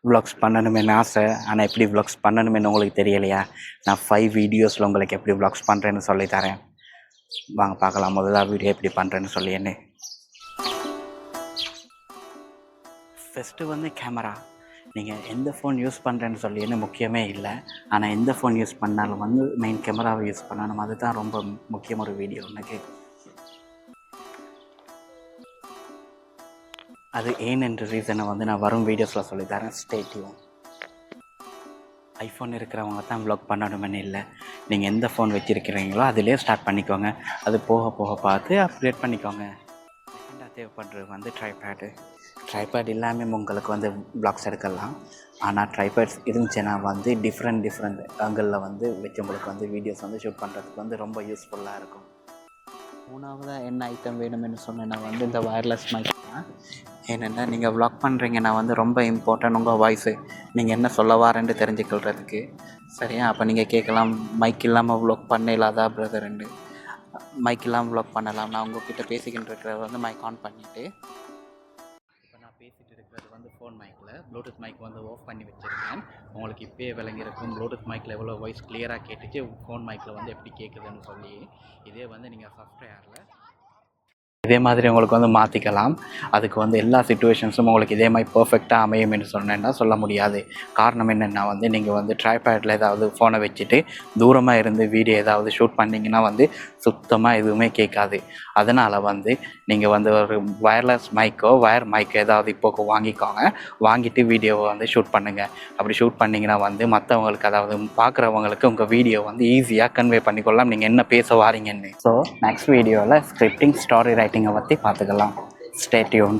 Vlogs பண்ணணுமேனு ஆசை. ஆனால் எப்படி வ்ளாக்ஸ் பண்ணணுமேனு உங்களுக்கு தெரியலையா? நான் 5 வீடியோஸில் உங்களுக்கு எப்படி வ்ளாக்ஸ் பண்ணுறேன்னு சொல்லித்தரேன். வாங்க பார்க்கலாம் முதல்ல வீடியோ எப்படி பண்ணுறேன்னு சொல்லின்னு. ஃபஸ்ட்டு வந்து கேமரா. நீங்கள் எந்த ஃபோன் யூஸ் பண்ணுறேன்னு சொல்லின்னு முக்கியமே இல்லை. ஆனால் எந்த ஃபோன் யூஸ் பண்ணாலும் வந்து மெயின் கேமராவை யூஸ் பண்ணணும். அதுதான் ரொம்ப முக்கியம் ஒரு வீடியோ எனக்கு. அது ஏன் என்ற ரீசனை வந்து நான் வரும் வீடியோஸில் சொல்லித்தரேன். Stay tune. ஐஃபோன் இருக்கிறவங்க தான் வ்ளாக் பண்ணணுமென்னு இல்லை. நீங்கள் எந்த ஃபோன் வச்சுருக்கிறீங்களோ அதிலே ஸ்டார்ட் பண்ணிக்கோங்க. அது போக போக பார்த்து அப்டேட் பண்ணிக்கோங்க. செகண்டாக தேவைப்படுறது வந்து ட்ரைபேட் இல்லாமல் உங்களுக்கு வந்து வ்ளாக்ஸ் எடுக்கலாம். ஆனால் ட்ரைபேட்ஸ் இருந்துச்சுன்னா வந்து டிஃப்ரெண்ட் ஆங்கிளில் வந்து வச்சு உங்களுக்கு வந்து வீடியோஸ் வந்து ஷூட் பண்ணுறதுக்கு வந்து ரொம்ப யூஸ்ஃபுல்லாக இருக்கும். மூணாவதாக என்ன ஐட்டம் வேணுமென்னு சொன்னேன்னா வந்து இந்த வயர்லெஸ் மைக் தான். ஏனென்னா நீங்கள் வ்ளாக் பண்ணுறீங்கன்னா வந்து ரொம்ப இம்பார்ட்டன்ட் உங்கள் வாய்ஸு நீங்கள் என்ன சொல்ல வாரேன்னு தெரிஞ்சுக்கொள்கிறதுக்கு. சரியா? அப்போ நீங்கள் கேட்கலாம், மைக் இல்லாமல் வ்ளாக் பண்ண இல்லாதா பிரதர்ண்டு. மைக் இல்லாமல் வ்ளாக் பண்ணலாம். நான் உங்கள்கிட்ட பேசிக்கிட்டு இருக்கிறது வந்து மைக் ஆன் பண்ணிவிட்டு, இப்போ நான் பேசிகிட்டு இருக்கிறது வந்து ஃபோன் மைக்கில். ப்ளூடூத் மைக் வந்து ஆஃப் பண்ணி வச்சுருக்கேன். உங்களுக்கு இப்போயே விளங்கியிருக்கும் ப்ளூடூத் மைக்கில் எவ்வளோ வாய்ஸ் கிளியராக கேட்டுச்சு, ஃபோன் மைக்கில் வந்து எப்படி கேட்குதுன்னு சொல்லி. இதே வந்து நீங்கள் சாஃப்ட்வேரில் இதே மாதிரி உங்களுக்கு வந்து மாற்றிக்கலாம். அதுக்கு வந்து எல்லா சிச்சுவேஷன்ஸும் உங்களுக்கு இதே மாதிரி பர்ஃபெக்டாக அமையும் என்று சொன்னேன்னா சொல்ல முடியாது. காரணம் என்னென்னா வந்து நீங்கள் வந்து ட்ரைபேடில் ஏதாவது ஃபோனை வச்சுட்டு தூரமாக இருந்து வீடியோ ஏதாவது ஷூட் பண்ணிங்கன்னா வந்து சுத்தமாக எதுவுமே கேட்காது. அதனால் வந்து நீங்கள் வந்து ஒரு வயர்லெஸ் மைக்கோ வயர் மைக் ஏதாவது இப்போது வாங்கிக்கோங்க. வாங்கிட்டு வீடியோவை வந்து ஷூட் பண்ணுங்கள். அப்படி ஷூட் பண்ணிங்கன்னா வந்து மற்றவங்களுக்கு, அதாவது பார்க்குறவங்களுக்கு உங்கள் வீடியோ வந்து ஈஸியாக கன்வே பண்ணிக்கொள்ளலாம் நீங்கள் என்ன பேச வாரீங்கன்னு. ஸோ நெக்ஸ்ட் வீடியோவில் ஸ்கிரிப்டிங், ஸ்டோரி ரைட்டிங்கை பற்றி பார்த்துக்கலாம். Stay tune.